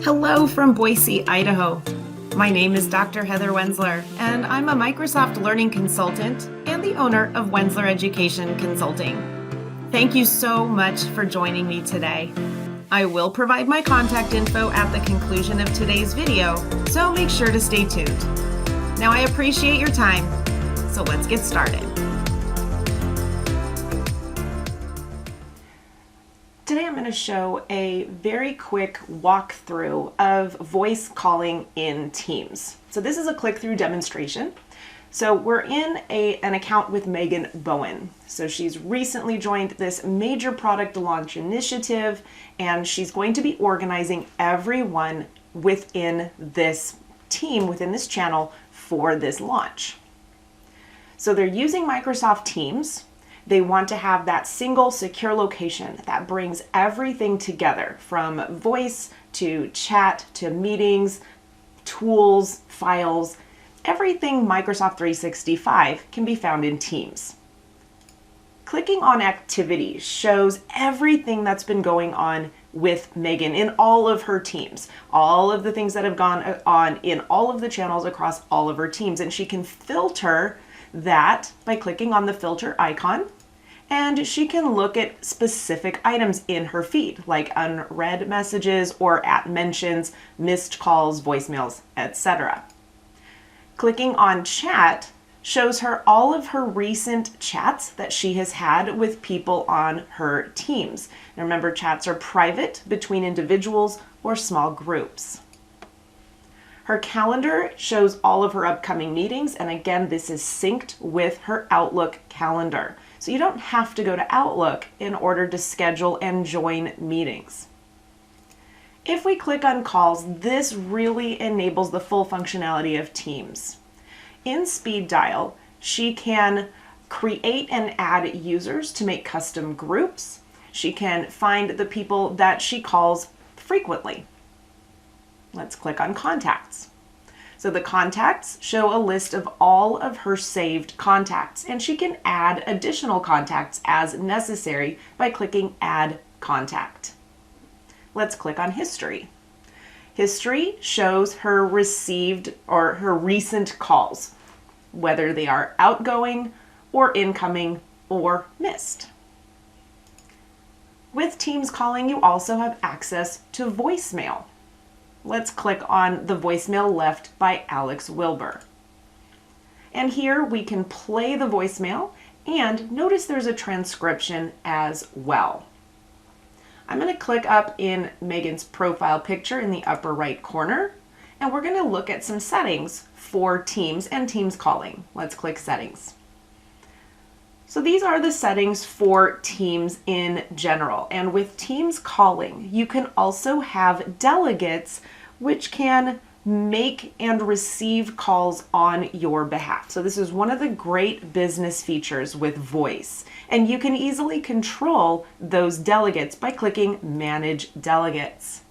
Hello from Boise, Idaho. My name is Dr. Heather Wenzler, and I'm a Microsoft Learning Consultant and the owner of Wenzler Education Consulting. Thank you so much for joining me today. I will provide my contact info at the conclusion of today's video, so make sure to stay tuned. Now, I appreciate your time, so let's get started. Today I'm going to show a very quick walkthrough of voice calling in Teams. So this is a click-through demonstration. So we're in an account with Megan Bowen. So she's recently joined this major product launch initiative, and she's going to be organizing everyone within this team, within this channel for this launch. So they're using Microsoft Teams. They want to have that single secure location that brings everything together, from voice to chat to meetings, tools, files. Everything Microsoft 365 can be found in Teams. Clicking on Activity shows everything that's been going on with Megan in all of her teams, all of the things that have gone on in all of the channels across all of her teams. And she can filter that by clicking on the filter icon, and she can look at specific items in her feed, like unread messages or at mentions, missed calls, voicemails, etc. Clicking on Chat shows her all of her recent chats that she has had with people on her teams. And remember, chats are private between individuals or small groups. Her calendar shows all of her upcoming meetings, and again, this is synced with her Outlook calendar. So you don't have to go to Outlook in order to schedule and join meetings. If we click on calls, this really enables the full functionality of Teams. In Speed Dial, she can create and add users to make custom groups. She can find the people that she calls frequently. Let's click on Contacts. So the contacts show a list of all of her saved contacts, and she can add additional contacts as necessary by clicking Add Contact. Let's click on History. History shows her received or her recent calls, whether they are outgoing or incoming or missed. With Teams calling, you also have access to voicemail. Let's click on the voicemail left by Alex Wilbur. And here we can play the voicemail, and notice there's a transcription as well. I'm going to click up in Megan's profile picture in the upper right corner, and we're going to look at some settings for Teams and Teams calling. Let's click Settings. So these are the settings for Teams in general. And with Teams calling, you can also have delegates which can make and receive calls on your behalf. So this is one of the great business features with voice. And you can easily control those delegates by clicking Manage Delegates.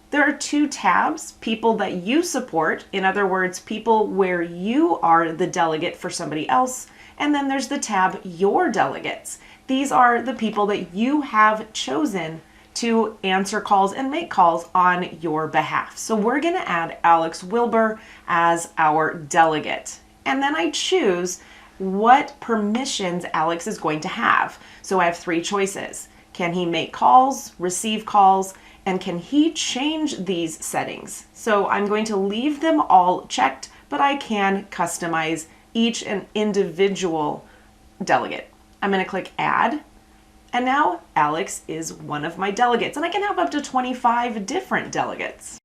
There are two tabs: people that you support, in other words, people where you are the delegate for somebody else. And then there's the tab Your Delegates. These are the people that you have chosen to answer calls and make calls on your behalf. So we're going to add Alex Wilbur as our delegate. And then I choose what permissions Alex is going to have. So I have three choices. Can he make calls, receive calls, and can he change these settings? So I'm going to leave them all checked, but I can customize each an individual delegate. I'm going to click Add, and now Alex is one of my delegates, and I can have up to 25 different delegates.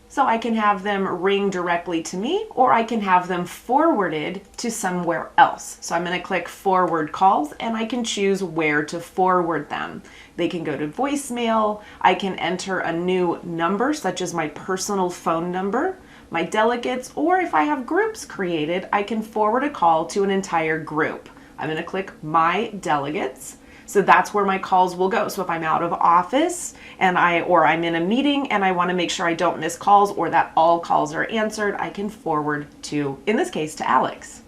So I can have them ring directly to me, or I can have them forwarded to somewhere else. So I'm going to click Forward Calls, and I can choose where to forward them. They can go to voicemail. I can enter a new number, such as my personal phone number, my delegates, or if I have groups created, I can forward a call to an entire group. I'm going to click My Delegates. So that's where my calls will go. So if I'm out of office and I'm in a meeting and I want to make sure I don't miss calls or that all calls are answered, I can forward to, in this case, to Alex.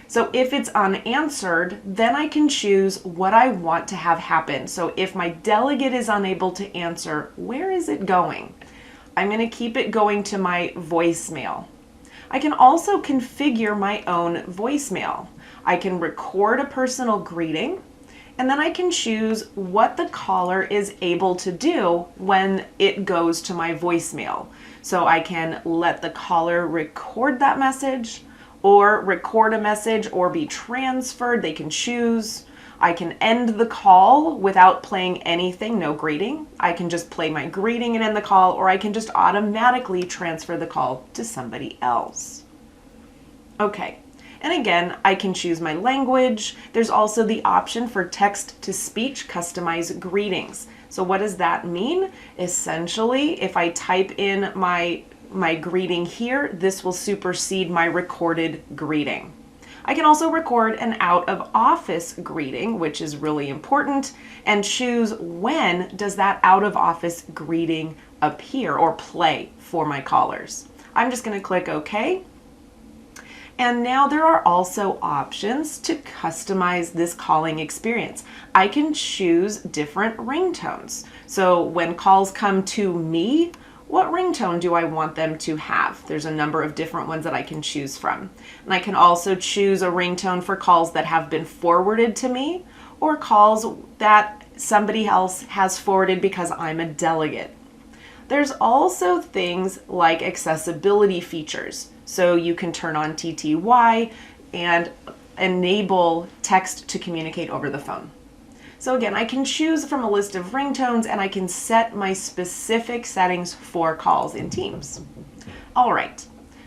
So if it's unanswered, then I can choose what I want to have happen. So if my delegate is unable to answer, where is it going? I'm going to keep it going to my voicemail. I can also configure my own voicemail. I can record a personal greeting, and then I can choose what the caller is able to do when it goes to my voicemail. So I can let the caller record that message, or record a message, or be transferred. They can choose. I can end the call without playing anything, no greeting. I can just play my greeting and end the call, or I can just automatically transfer the call to somebody else. Okay, and again, I can choose my language. There's also the option for text-to-speech customized greetings. So what does that mean? Essentially, if I type in my greeting here, this will supersede my recorded greeting. I can also record an out-of-office greeting, which is really important, and choose when does that out-of-office greeting appear or play for my callers. I'm just going to click OK. And now there are also options to customize this calling experience. I can choose different ringtones. So when calls come to me, what ringtone do I want them to have? There's a number of different ones that I can choose from. And I can also choose a ringtone for calls that have been forwarded to me, or calls that somebody else has forwarded because I'm a delegate. There's also things like accessibility features. So you can turn on TTY and enable text to communicate over the phone. So again, I can choose from a list of ringtones, and I can set my specific settings for calls in Teams. All right,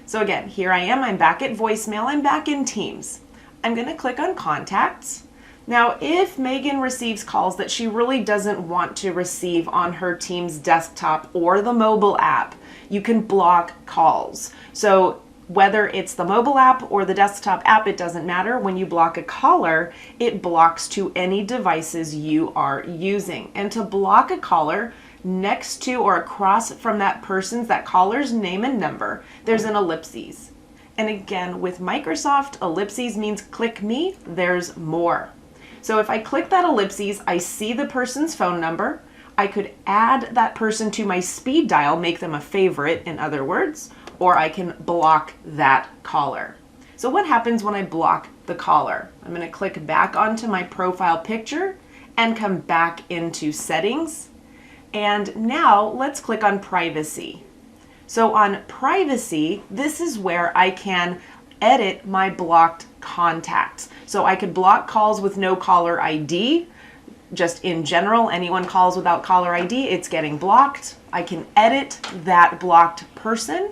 so again, here I am, I'm back at voicemail, I'm back in Teams. I'm gonna click on contacts. Now, if Megan receives calls that she really doesn't want to receive on her Teams desktop or the mobile app, you can block calls. So whether it's the mobile app or the desktop app, it doesn't matter. When you block a caller, it blocks to any devices you are using. And to block a caller, next to or across from that caller's name and number, there's an ellipses. And again, with Microsoft, ellipses means click me, there's more. So if I click that ellipses, I see the person's phone number. I could add that person to my speed dial, make them a favorite, in other words, or I can block that caller. So what happens when I block the caller? I'm going to click back onto my profile picture and come back into settings. And now let's click on privacy. So on privacy, this is where I can edit my blocked contacts. So I could block calls with no caller ID. Just in general, anyone calls without caller ID, it's getting blocked. I can edit that blocked person.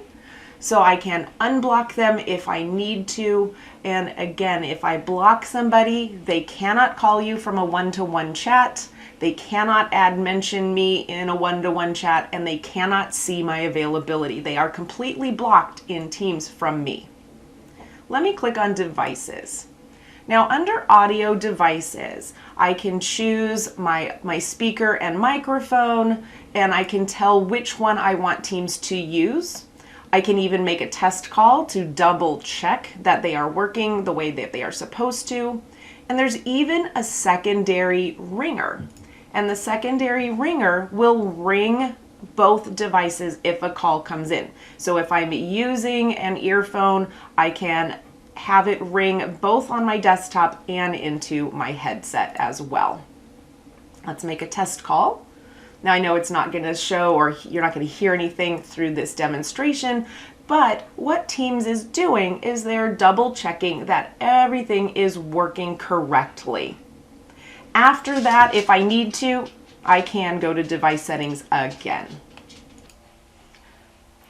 So I can unblock them if I need to. And again, if I block somebody, they cannot call you from a one-to-one chat. They cannot mention me in a one-to-one chat, and they cannot see my availability. They are completely blocked in Teams from me. Let me click on devices. Now under audio devices, I can choose my speaker and microphone, and I can tell which one I want Teams to use. I can even make a test call to double check that they are working the way that they are supposed to. And there's even a secondary ringer. And the secondary ringer will ring both devices if a call comes in. So if I'm using an earphone, I can have it ring both on my desktop and into my headset as well. Let's make a test call. Now I know it's not going to show, or you're not going to hear anything through this demonstration, but what Teams is doing is they're double checking that everything is working correctly. After that, if I need to, I can go to device settings again.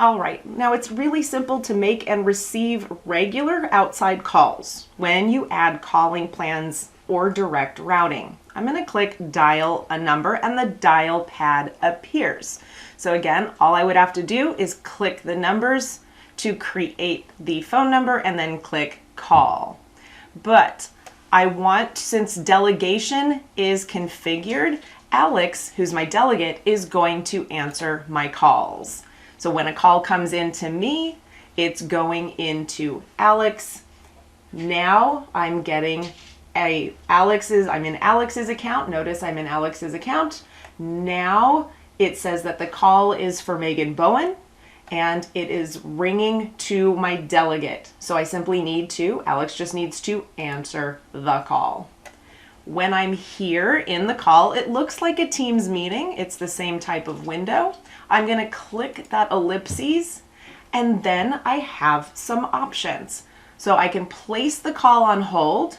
All right, now it's really simple to make and receive regular outside calls when you add calling plans or direct routing. I'm going to click dial a number, and the dial pad appears. So again, all I would have to do is click the numbers to create the phone number and then click call. But I want, since delegation is configured, Alex, who's my delegate, is going to answer my calls. So when a call comes in to me, it's going into Alex, Now I'm getting I'm in Alex's account. Notice I'm in Alex's account. Now it says that the call is for Megan Bowen and it is ringing to my delegate. So I simply Alex just needs to answer the call. When I'm here in the call, it looks like a Teams meeting. It's the same type of window. I'm going to click that ellipses and then I have some options. So I can place the call on hold.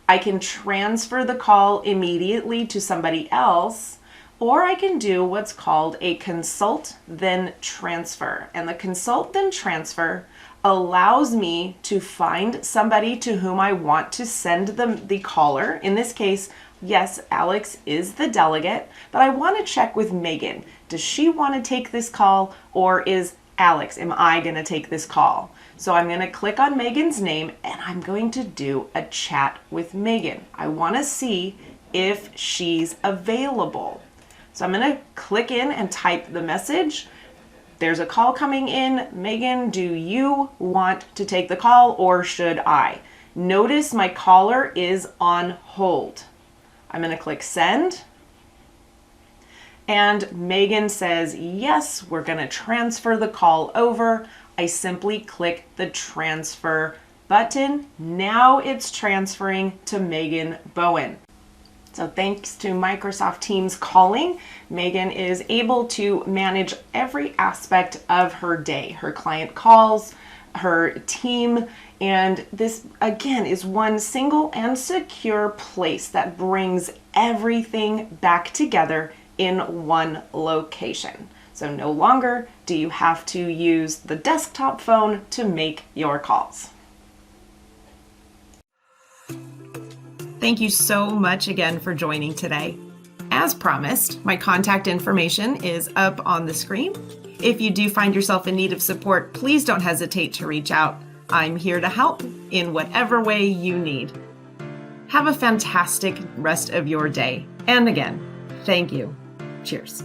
I can transfer the call immediately to somebody else, or I can do what's called a consult then transfer. And the consult then transfer allows me to find somebody to whom I want to send the caller. In this case, yes, Alex is the delegate, but I want to check with Megan. Does she want to take this call, or is Alex, am I going to take this call? So I'm going to click on Megan's name and I'm going to do a chat with Megan. I want to see if she's available. So I'm going to click in and type the message. There's a call coming in. Megan, do you want to take the call or should I? Notice my caller is on hold. I'm going to click send. And Megan says, yes, we're going to transfer the call over. I simply click the transfer button. Now it's transferring to Megan Bowen. So thanks to Microsoft Teams calling, Megan is able to manage every aspect of her day, her client calls, her team, and this again is one single and secure place that brings everything back together in one location. So no longer do you have to use the desktop phone to make your calls. Thank you so much again for joining today. As promised, my contact information is up on the screen. If you do find yourself in need of support, please don't hesitate to reach out. I'm here to help in whatever way you need. Have a fantastic rest of your day. And again, thank you. Cheers.